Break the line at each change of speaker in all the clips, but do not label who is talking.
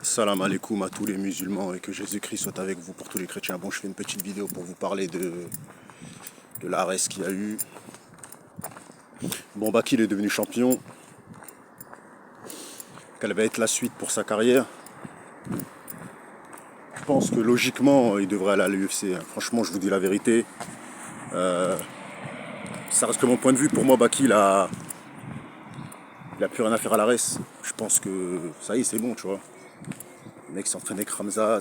Salam alaikum à tous les musulmans et que Jésus-Christ soit avec vous pour tous les chrétiens. Bon, je fais une petite vidéo pour vous parler de l'arrest qu'il y a eu. Bon, Baki il est devenu champion. Quelle va être la suite pour sa carrière? Je pense que logiquement, il devrait aller à l'UFC. Franchement, je vous dis la vérité. Ça reste que mon point de vue. Pour moi, Baki, il a plus rien à faire à l'arrest. Je pense que ça y est, c'est bon, tu vois. Le mec s'entraîne avec Ramzat.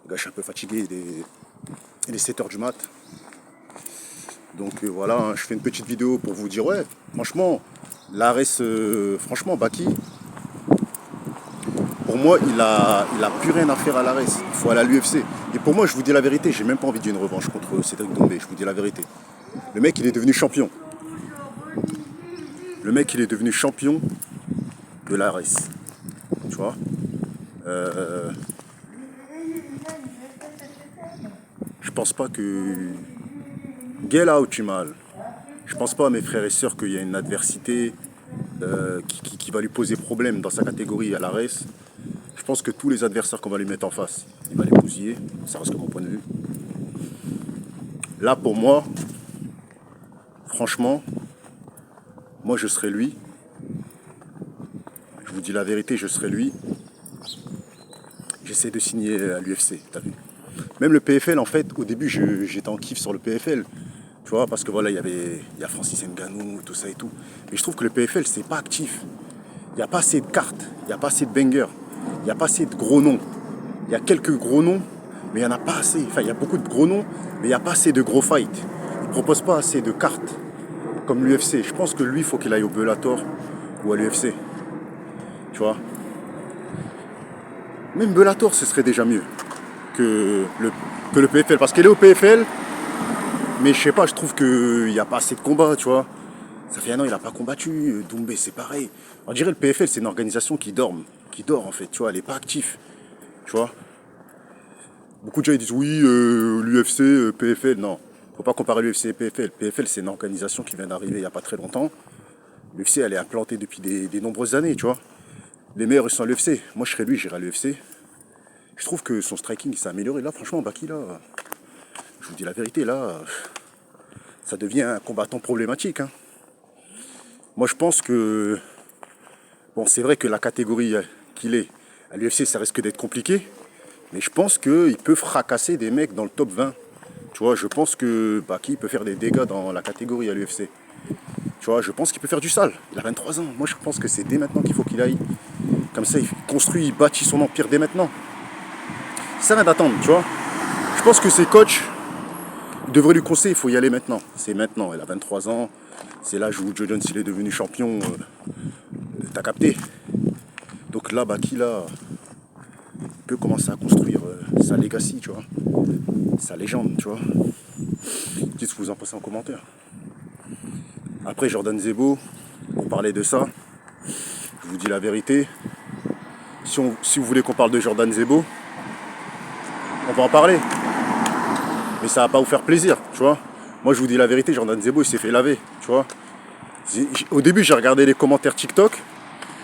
Le gars, je suis un peu fatigué. Il est 7h du mat. Donc voilà, hein, je fais une petite vidéo pour vous dire, ouais, franchement, l'ARES, franchement, Baki, pour moi, il a plus rien à faire à l'ARES. Il faut aller à l'UFC. Et pour moi, je vous dis la vérité, j'ai même pas envie d'une revanche contre Cédric Doumbé, je vous dis la vérité. Le mec, il est devenu champion. Le mec, il est devenu champion de l'ARES. Tu vois je pense pas que... Get out, Chimal. Je pense pas, mes frères et sœurs, qu'il y a une adversité qui va lui poser problème dans sa catégorie à l'ARES. Je pense que tous les adversaires qu'on va lui mettre en face, il va les bousiller. Ça reste que mon point de vue. Là, pour moi, franchement, moi, je serais lui. Je vous dis la vérité, je serais lui. J'essaie de signer à l'UFC, t'as vu. Même le PFL, en fait, au début, j'étais en kiff sur le PFL. Tu vois, parce que voilà, il y a Francis Ngannou, tout ça et tout. Mais je trouve que le PFL, c'est pas actif. Il n'y a pas assez de cartes, il n'y a pas assez de bangers, il n'y a pas assez de gros noms. Il y a quelques gros noms, mais il n'y en a pas assez. Enfin, il y a beaucoup de gros noms, mais il n'y a pas assez de gros fights. Il ne propose pas assez de cartes, comme l'UFC. Je pense que lui, il faut qu'il aille au Bellator ou à l'UFC. Tu vois. Même Bellator, ce serait déjà mieux que le PFL. Parce qu'il est au PFL, mais je sais pas, je trouve qu'il n'y a pas assez de combats, tu vois. Ça fait un an, il n'a pas combattu. Doumbé, c'est pareil. On dirait le PFL, c'est une organisation qui dort en fait, tu vois, elle n'est pas active, tu vois. Beaucoup de gens ils disent oui, l'UFC, PFL, non. Faut pas comparer l'UFC et PFL. PFL, c'est une organisation qui vient d'arriver il n'y a pas très longtemps. L'UFC, elle est implantée depuis des nombreuses années, tu vois. Les meilleurs, ils sont à l'UFC. Moi, je serais lui, j'irais à l'UFC. Je trouve que son striking s'est amélioré. Là, franchement, Baki, là, je vous dis la vérité, là, ça devient un combattant problématique, hein. Moi, je pense que... Bon, c'est vrai que la catégorie qu'il est à l'UFC, ça risque d'être compliqué. Mais je pense qu'il peut fracasser des mecs dans le top 20. Tu vois, je pense que Baki peut faire des dégâts dans la catégorie à l'UFC. Tu vois, je pense qu'il peut faire du sale. Il a 23 ans. Moi, je pense que c'est dès maintenant qu'il faut qu'il aille. Comme ça, il construit, il bâtit son empire dès maintenant. Ça rien d'attendre, tu vois. Je pense que ses coachs devraient lui conseiller, il faut y aller maintenant. C'est maintenant. Il a 23 ans. C'est l'âge où Joe Jones il est devenu champion. T'as capté. Donc là, Baki, là, il peut commencer à construire sa legacy, tu vois. Sa légende, tu vois. Dites ce que vous en pensez en commentaire. Après, Jordan Zebo, pour parler de ça, je vous dis la vérité. Si vous voulez qu'on parle de Jordan Zebo, on va en parler. Mais ça va pas vous faire plaisir, tu vois. Moi, je vous dis la vérité, Jordan Zebo, il s'est fait laver, tu vois. Au début, j'ai regardé les commentaires TikTok.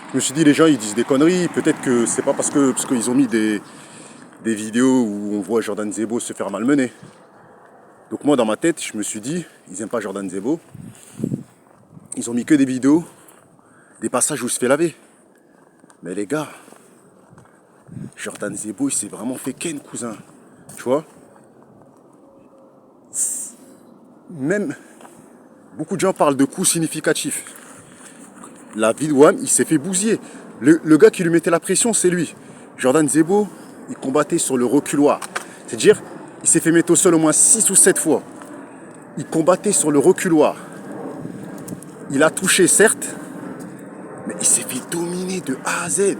Je me suis dit, les gens, ils disent des conneries. Peut-être que c'est pas parce qu'ils ont mis des vidéos où on voit Jordan Zebo se faire malmener. Donc moi, dans ma tête, je me suis dit, ils n'aiment pas Jordan Zebo. Ils ont mis que des vidéos, des passages où il se fait laver. Mais les gars, Jordan Zebo, il s'est vraiment fait ken, cousin. Tu vois. Même, beaucoup de gens parlent de coups significatifs. La vie de Wham, il s'est fait bousiller. Le gars qui lui mettait la pression, c'est lui. Jordan Zebo, il combattait sur le reculoir. C'est-à-dire, il s'est fait mettre au sol au moins 6 ou 7 fois. Il combattait sur le reculoir. Il a touché, certes, mais il s'est fait dominer de A à Z.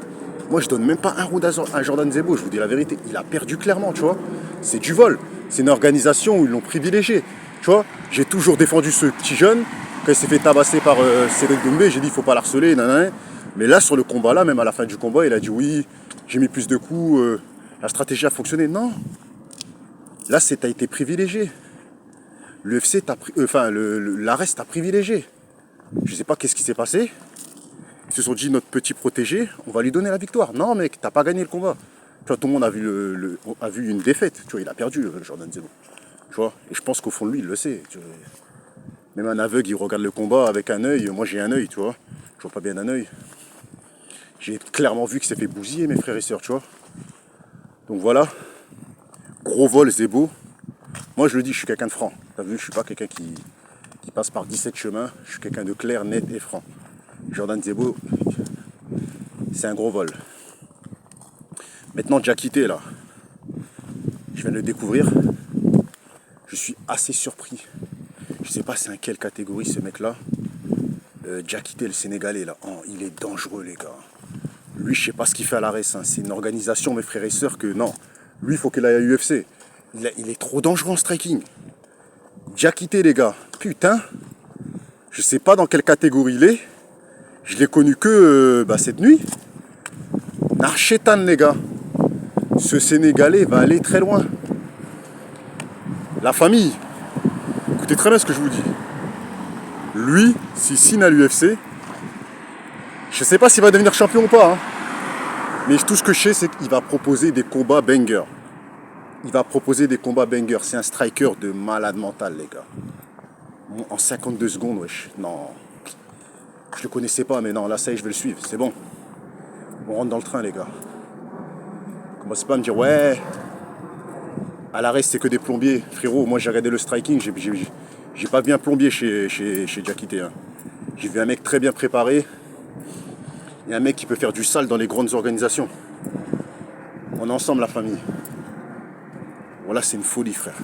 Moi, je donne même pas un round à Jordan Zebo, je vous dis la vérité. Il a perdu clairement, tu vois. C'est du vol. C'est une organisation où ils l'ont privilégié. Tu vois, j'ai toujours défendu ce petit jeune. Quand il s'est fait tabasser par Cédric Doumbé, j'ai dit il faut pas l'harceler, nanana. Mais là, sur le combat, là, même à la fin du combat, il a dit oui, j'ai mis plus de coups, la stratégie a fonctionné. Non. Là, t'as été privilégié. L'UFC t'a l'ARES t'a privilégié. Je sais pas qu'est-ce qui s'est passé. Ils se sont dit, notre petit protégé, on va lui donner la victoire. Non, mec, t'as pas gagné le combat. Tu vois, tout le monde a vu, a vu une défaite. Tu vois, il a perdu, Jordan Zebo. Tu vois, et je pense qu'au fond de lui, il le sait. Tu vois. Même un aveugle, il regarde le combat avec un œil. Moi, j'ai un œil, tu vois. Je vois pas bien d'un œil. J'ai clairement vu qu'il s'est fait bousiller, mes frères et sœurs, tu vois. Donc voilà. Gros vol, Zebo. Moi, je le dis, je suis quelqu'un de franc. T'as vu, je suis pas quelqu'un qui passe par 17 chemins. Je suis quelqu'un de clair, net et franc. Jordan Zebo, c'est un gros vol. Maintenant, Diakité, là, je viens de le découvrir. Je suis assez surpris. Je sais pas c'est en quelle catégorie ce mec-là. Diakité, le Sénégalais, là. Oh, il est dangereux, les gars. Lui, je sais pas ce qu'il fait à la RES. Hein. C'est une organisation, mes frères et sœurs, que non. Lui, il faut qu'il aille à l'UFC. Il est trop dangereux en striking. Diakité, les gars. Putain. Je sais pas dans quelle catégorie il est. Je l'ai connu que cette nuit. Narchetan, les gars. Ce Sénégalais va aller très loin. La famille. Écoutez très bien ce que je vous dis. Lui, s'il signe à l'UFC, je sais pas s'il va devenir champion ou pas. Hein. Mais tout ce que je sais, c'est qu'il va proposer des combats bangers. Il va proposer des combats bangers. C'est un striker de malade mental, les gars. En 52 secondes, wesh. Non. Je le connaissais pas, mais non, là, ça y est, je vais le suivre. C'est bon. On rentre dans le train, les gars. Commencez pas à me dire, ouais, à l'arrêt, c'est que des plombiers. Frérot, moi, j'ai regardé le striking. J'ai pas vu un plombier chez Diakité. Hein. J'ai vu un mec très bien préparé. Et un mec qui peut faire du sale dans les grandes organisations. On est ensemble, la famille. Voilà, c'est une folie, frère.